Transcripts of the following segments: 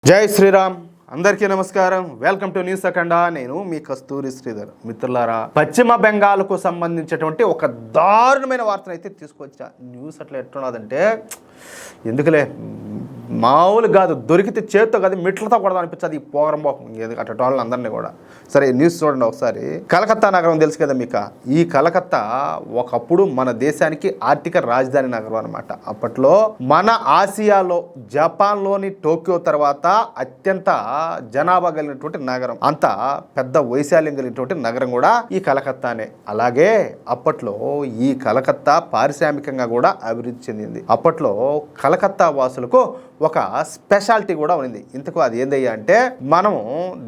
జై శ్రీరామ్. అందరికీ నమస్కారం. వెల్కమ్ టు న్యూస్ అఖండ. నేను మీ కస్తూరి శ్రీధర్. మిత్రులారా, పశ్చిమ బెంగాల్కు సంబంధించినటువంటి ఒక దారుణమైన వార్తను అయితే తీసుకొచ్చా. న్యూస్ అట్లా ఎట్లున్నదంటే ఎందుకులే, మామూలు కాదు, దొరికితే చేత్తో కాదు మెట్లతో కూడా అనిపించదు ఈ పోగరంబోకం అటు వాళ్ళని అందరినీ కూడా. సరే, న్యూస్ చూడండి ఒకసారి. కలకత్తా నగరం తెలుసు కదా మీకు. ఈ కలకత్తా ఒకప్పుడు మన దేశానికి ఆర్థిక రాజధాని నగరం అనమాట. అప్పట్లో మన ఆసియాలో జపాన్లోని టోక్యో తర్వాత అత్యంత జనాభా కలిగినటువంటి నగరం, అంత పెద్ద వైశాల్యం కలిగినటువంటి నగరం కూడా ఈ కలకత్తానే. అలాగే అప్పట్లో ఈ కలకత్తా పారిశ్రామికంగా కూడా అభివృద్ధి చెందింది. అప్పట్లో కలకత్తా వాసులకు ఒక స్పెషాలిటీ కూడా ఉంది. ఇంతకు అది ఏందయ్యా అంటే, మనము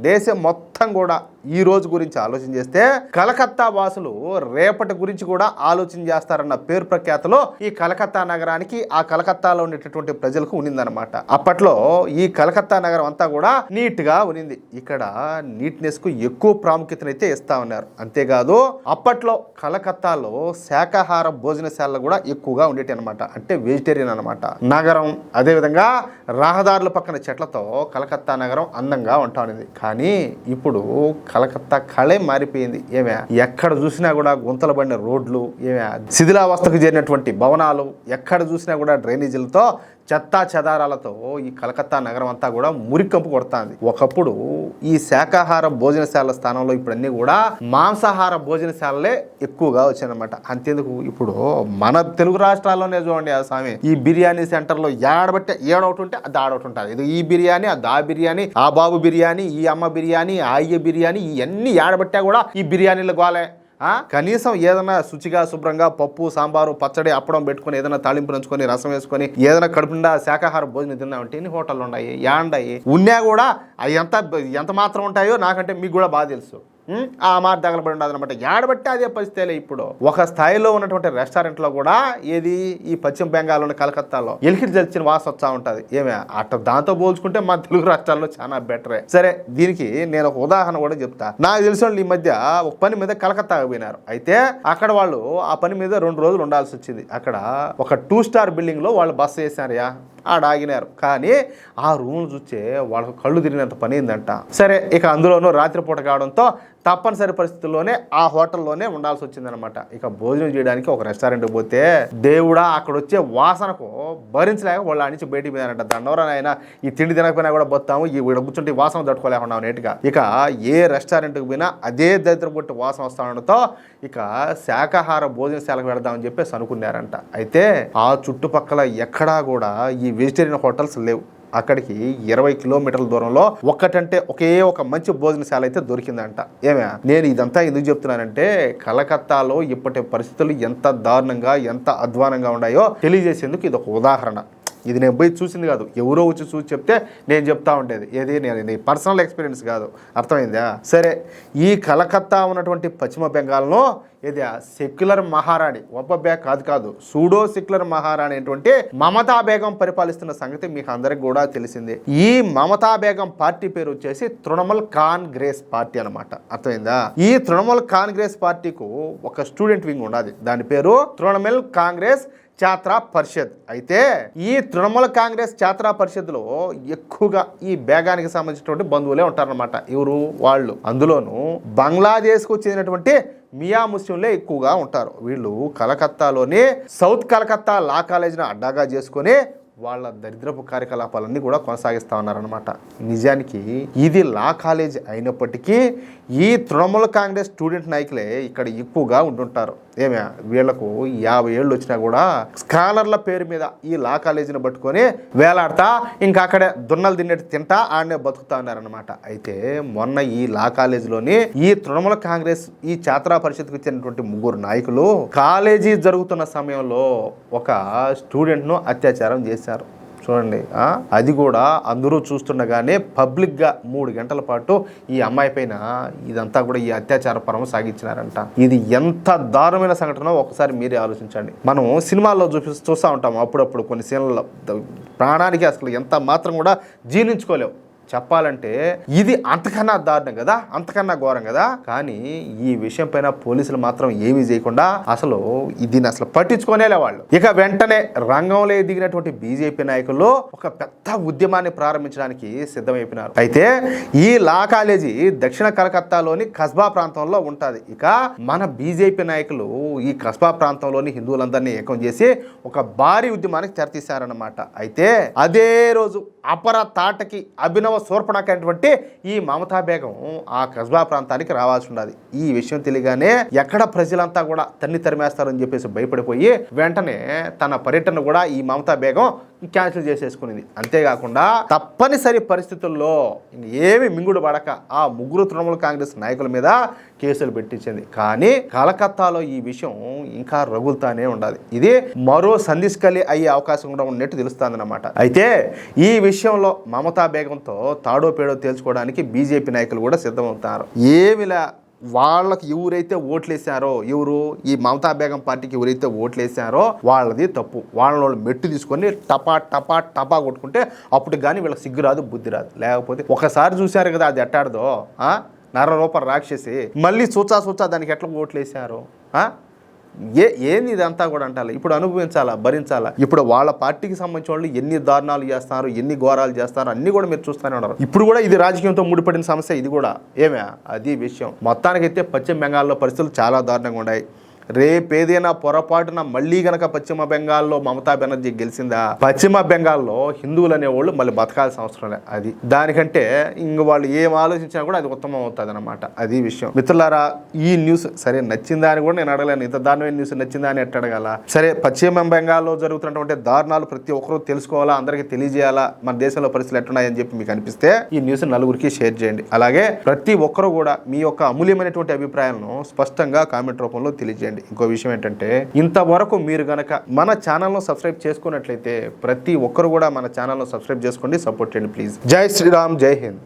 దేశం మొత్తం కూడా ఈ రోజు గురించి ఆలోచన చేస్తే కలకత్తా వాసులు రేపటి గురించి కూడా ఆలోచన చేస్తారన్న పేరు ప్రఖ్యాతలో ఈ కలకత్తా నగరానికి, ఆ కలకత్తాలో ఉండేటటువంటి ప్రజలకు ఉన్నిందనమాట. అప్పట్లో ఈ కలకత్తా నగరం అంతా కూడా నీట్ గా ఉన్నింది. ఇక్కడ నీట్నెస్ కు ఎక్కువ ప్రాముఖ్యతనైతే ఇస్తా ఉన్నారు. అంతేకాదు అప్పట్లో కలకత్తాలో శాకాహార భోజనశాలలు కూడా ఎక్కువగా ఉండేటి అనమాట. అంటే వెజిటేరియన్ అనమాట నగరం. అదేవిధంగా రహదారుల పక్కన చెట్లతో కలకత్తా నగరం అందంగా ఉంటా ఉన్నది. కానీ ఇప్పుడు కలకత్తా కళే మారిపోయింది. ఏమే ఎక్కడ చూసినా కూడా గుంతలు పడిన రోడ్లు, ఏమే శిథిలావస్థకు చేరినటువంటి భవనాలు, ఎక్కడ చూసినా కూడా డ్రైనేజీలతో, చెత్తా చెదారాలతో ఈ కలకత్తా నగరం అంతా కూడా మురికంపు కొడుతుంది. ఒకప్పుడు ఈ శాకాహార భోజనశాల స్థానంలో ఇప్పుడు అన్ని కూడా మాంసాహార భోజనశాలలే ఎక్కువగా వచ్చాయన్నమాట. అంతేందుకు ఇప్పుడు మన తెలుగు రాష్ట్రాల్లోనే చూడండి ఆ స్వామి, ఈ బిర్యానీ సెంటర్లో ఏడబట్టే ఏడొకటి ఉంటే అది ఆడొకటి ఉంటుంది. ఇది ఈ బిర్యానీ, అది ఆ బిర్యానీ, ఆ బాబు బిర్యానీ, ఈ అమ్మ బిర్యానీ, ఆ అయ్య బిర్యానీ, ఇవన్నీ ఏడబట్టా కూడా ఈ బిర్యానీలు గోలే. కనీసం ఏదైనా శుచిగా శుభ్రంగా పప్పు, సాంబారు, పచ్చడి, అప్పడం పెట్టుకుని ఏదైనా తాలింపు నంచుకొని రసం వేసుకొని ఏదైనా కడుపుండా శాకాహార భోజనం తిన్నామంటే ఎన్ని హోటళ్ళు ఉన్నాయి, యాండాయి ఉన్నా కూడా అవి ఎంత మాత్రం ఉంటాయో నాకంటే మీకు కూడా బాగా తెలుసు. ఆ మాట తగలబడి ఉండదు అనమాట. ఏడబట్టి అదే పరిస్థితి. ఇప్పుడు ఒక స్థాయిలో ఉన్నటువంటి రెస్టారెంట్లో కూడా ఏది ఈ పశ్చిమ బెంగాల్లోని కలకత్తాలో ఎలికిటి తెచ్చిన వాసన వస్తూ ఉంటుంది. ఏమే అట్ట దాంతో పోల్చుకుంటే మన తెలుగు రాష్ట్రాల్లో చాలా బెటరే. సరే, దీనికి నేను ఒక ఉదాహరణ కూడా చెప్తా. నాకు తెలిసిన వాళ్ళు ఈ మధ్య ఒక పని మీద కలకత్తాకు పోయినారు. అయితే అక్కడ వాళ్ళు ఆ పని మీద 2 రోజులు ఉండాల్సి వచ్చింది. అక్కడ ఒక 2 స్టార్ బిల్డింగ్ లో వాళ్ళు బస చేశారయా, ఆడ ఆగినారు. కానీ ఆ రూమ్ చూస్తే వాళ్ళకు కళ్ళు తిరిగినంత పని ఏందంట. సరే, ఇక అందులోనూ రాత్రిపూట కావడంతో తప్పనిసరి పరిస్థితుల్లోనే ఆ హోటల్లోనే ఉండాల్సి వచ్చిందనమాట. ఇక భోజనం చేయడానికి ఒక రెస్టారెంట్కి పోతే దేవుడా, అక్కడ వచ్చే వాసనకు భరించలేక వాళ్ళ నుంచి బయటికి పోయారంట. దండవరా ఆయన, ఈ తిండి తినకపోయినా కూడా పోతాము, ఈ కూర్చుంటే వాసన తట్టుకోలేకున్నాం నేటిగా. ఇక ఏ రెస్టారెంట్కి పోయినా అదే దరిద్రం కొట్టి వాసన వస్తా ఉండడంతో ఇక శాకాహార భోజనశాలకు వెళదామని చెప్పేసి అనుకున్నారంట. అయితే ఆ చుట్టుపక్కల ఎక్కడా కూడా ఈ వెజిటేరియన్ హోటల్స్ లేవు. అక్కడికి 20 కిలోమీటర్ల దూరంలో ఒక్కటంటే ఒకే ఒక మంచి భోజనశాల అయితే దొరికిందంట. ఏమే, నేను ఇదంతా ఎందుకు చెప్తున్నానంటే కలకత్తాలో ఇప్పటి పరిస్థితులు ఎంత దారుణంగా, ఎంత అధ్వానంగా ఉన్నాయో తెలియజేసేందుకు ఇది ఒక ఉదాహరణ. ఇది నేను పోయి చూసింది కాదు, ఎవరో వచ్చి చూసి చెప్తే నేను చెప్తా ఉండేది. ఏది నేను పర్సనల్ ఎక్స్పీరియన్స్ కాదు. అర్థమైందా? సరే, ఈ కలకత్తా ఉన్నటువంటి పశ్చిమ బెంగాల్లో ఇది సెక్యులర్ మహారాణి, ఒబ్బబ్బే కాదు, సూడో సెక్యులర్ మహారాణి అయినటువంటి మమతా బేగం పరిపాలిస్తున్న సంగతి మీకు అందరికి కూడా తెలిసిందే. ఈ మమతా బేగం పార్టీ పేరు వచ్చేసి తృణమూల్ కాంగ్రెస్ పార్టీ అనమాట. అర్థమైందా? ఈ తృణమూల్ కాంగ్రెస్ పార్టీకు ఒక స్టూడెంట్ వింగ్ ఉన్నది. దాని పేరు తృణమూల్ కాంగ్రెస్ ఛాత్రా పరిషత్. అయితే ఈ తృణమూల్ కాంగ్రెస్ ఛాత్రా పరిషత్లో ఎక్కువగా ఈ బేగానికి సంబంధించినటువంటి బంధువులే ఉంటారనమాట. ఎవరు వాళ్ళు? అందులోనూ బంగ్లాదేశ్కు చెందినటువంటి మియా ముస్లింలే ఎక్కువగా ఉంటారు. వీళ్ళు కలకత్తాలోని సౌత్ కలకత్తా లా కాలేజీని అడ్డాగా చేసుకొని వాళ్ళ దరిద్రపు కార్యకలాపాలన్నీ కూడా కొనసాగిస్తూ ఉన్నారనమాట. నిజానికి ఇది లా కాలేజ్ అయినప్పటికీ ఈ తృణమూల్ కాంగ్రెస్ స్టూడెంట్ నాయకులే ఇక్కడ ఎక్కువగా ఉంటుంటారు. ఏమే, వీళ్లకు 50 ఏళ్ళు వచ్చినా కూడా స్కాలర్ల పేరు మీద ఈ లా కాలేజీని పట్టుకొని వేలాడతా ఇంకా అక్కడే దున్నలు తిన్నట్టు తింటా ఆడనే బతుకుతా ఉన్నారనమాట. అయితే మొన్న ఈ లా కాలేజీలోని ఈ తృణమూల్ కాంగ్రెస్ ఈ ఛాత్రా పరిషత్కు చెందినటువంటి 3 నాయకులు కాలేజీ జరుగుతున్న సమయంలో ఒక స్టూడెంట్ను అత్యాచారం చేశారు. చూడండి, అది కూడా అందరూ చూస్తుండగానే పబ్లిక్గా 3 గంటల పాటు ఈ అమ్మాయి పైన ఇదంతా కూడా ఈ అత్యాచార పరం సాగించినారంట. ఇది ఎంత దారుణమైన సంఘటన ఒకసారి మీరే ఆలోచించండి. మనం సినిమాల్లో చూస్తూ ఉంటాం అప్పుడప్పుడు కొన్ని సీన్లలో, ప్రాణానికి అసలు ఎంత మాత్రం కూడా జీర్ణించుకోలేవు. చెప్పాలంటే ఇది అంతకన్నా దారుణం కదా, అంతకన్నా ఘోరం కదా. కానీ ఈ విషయం పైన పోలీసులు మాత్రం ఏమీ చేయకుండా అసలు దీన్ని అసలు పట్టించుకోనేలే వాళ్ళు. ఇక వెంటనే రంగంలో దిగినటువంటి బీజేపీ నాయకులు ఒక పెద్ద ఉద్యమాన్ని ప్రారంభించడానికి సిద్ధమైపోయినారు. అయితే ఈ లా కాలేజీ దక్షిణ కలకత్తాలోని కస్బా ప్రాంతంలో ఉంటుంది. ఇక మన బీజేపీ నాయకులు ఈ కస్బా ప్రాంతంలోని హిందువులందరినీ ఏకం చేసి ఒక భారీ ఉద్యమానికి తెరతీశారన్నమాట. అయితే అదే రోజు అపర తాటకి అభినవ శూర్పణఖైనటువంటి ఈ మమతా బేగం ఆ కస్బా ప్రాంతానికి రావాల్సి ఉన్నది. ఈ విషయం తెలియగానే ఎక్కడ ప్రజలంతా కూడా తరిమేస్తారని చెప్పేసి భయపడిపోయి వెంటనే తన పర్యటన కూడా ఈ మమతా బేగం క్యాన్సిల్ చేసేసుకునేది. అంతేకాకుండా తప్పనిసరి పరిస్థితుల్లో ఏమి మింగుడు పడక ఆ ముగ్గురు తృణమూల కాంగ్రెస్ నాయకుల మీద కేసులు పెట్టించింది. కానీ కలకత్తాలో ఈ విషయం ఇంకా రగులుతానే ఉండాలి. ఇది మరో సంధిస్కలి అయ్యే అవకాశం కూడా ఉన్నట్టు తెలుస్తుంది అన్నమాట. అయితే ఈ విషయంలో మమతా బేగంతో తాడో పేడో తేల్చుకోవడానికి బీజేపీ నాయకులు కూడా సిద్ధమవుతారు. ఏమిలా వాళ్ళకి ఎవరైతే ఓట్లేసారో, ఎవరు ఈ మమతా బేగం పార్టీకి ఎవరైతే ఓట్లేసారో వాళ్ళది తప్పు. వాళ్ళు మెట్టు తీసుకొని టపా టపా టపా కొట్టుకుంటే అప్పుడు కానీ వీళ్ళకి సిగ్గు రాదు, బుద్ధి రాదు. లేకపోతే ఒకసారి చూశారు కదా అది ఎట్టాడదో, నరరూప రాక్షసి, మళ్ళీ సూచా దానికి ఎట్లా ఓట్లేసారో, ఏంది ఇదంతా కూడా అంటారు. ఇప్పుడు అనుభవించాలా, భరించాలా. ఇప్పుడు వాళ్ళ పార్టీకి సంబంధించిన వాళ్ళు ఎన్ని దారుణాలు చేస్తున్నారు, ఎన్ని ఘోరాలు చేస్తున్నారు అన్ని కూడా మీరు చూస్తూనే ఉన్నారు. ఇప్పుడు కూడా ఇది రాజకీయంతో ముడిపడిన సమస్య ఇది కూడా. అది విషయం. మొత్తానికైతే పశ్చిమ బెంగాల్లో పరిస్థితులు చాలా దారుణంగా ఉన్నాయి. రేపేదైనా పొరపాటున మళ్ళీ గనక పశ్చిమ బెంగాల్లో మమతా బెనర్జీ గెలిచిందా, పశ్చిమ బెంగాల్లో హిందువులు అనేవాళ్ళు మళ్ళీ బతకాల్సిన అవసరం లేదు. అది దానికంటే ఇంక వాళ్ళు ఏం ఆలోచించినా కూడా అది ఉత్తమం అవుతుంది అనమాట. అది విషయం. మిత్రులారా, ఈ న్యూస్ సరే నచ్చిందా అని కూడా నేను అడగలేను. ఇంత దారుణమైన న్యూస్ నచ్చిందా అని ఎట్ట అడగాల. సరే, పశ్చిమ బెంగాల్లో జరుగుతున్నటువంటి దారుణాలు ప్రతి ఒక్కరూ తెలుసుకోవాలా, అందరికీ తెలియజేయాలా, మన దేశంలో పరిస్థితులు ఎట్టున్నాయని చెప్పి మీకు అనిపిస్తే ఈ న్యూస్ నలుగురికి షేర్ చేయండి. అలాగే ప్రతి ఒక్కరూ కూడా మీ యొక్క అమూల్యమైనటువంటి అభిప్రాయాలను స్పష్టంగా కామెంట్ రూపంలో తెలియజేయండి. ఇంకో విషయం ఏంటంటే, ఇంతవరకు మీరు గనక మన ఛానల్ను సబ్స్క్రైబ్ చేసుకున్నట్లయితే ప్రతి ఒక్కరు కూడా మన ఛానల్ను సబ్స్క్రైబ్ చేసుకోండి, సపోర్ట్ చేయండి ప్లీజ్. జై శ్రీరామ్, జై హింద్.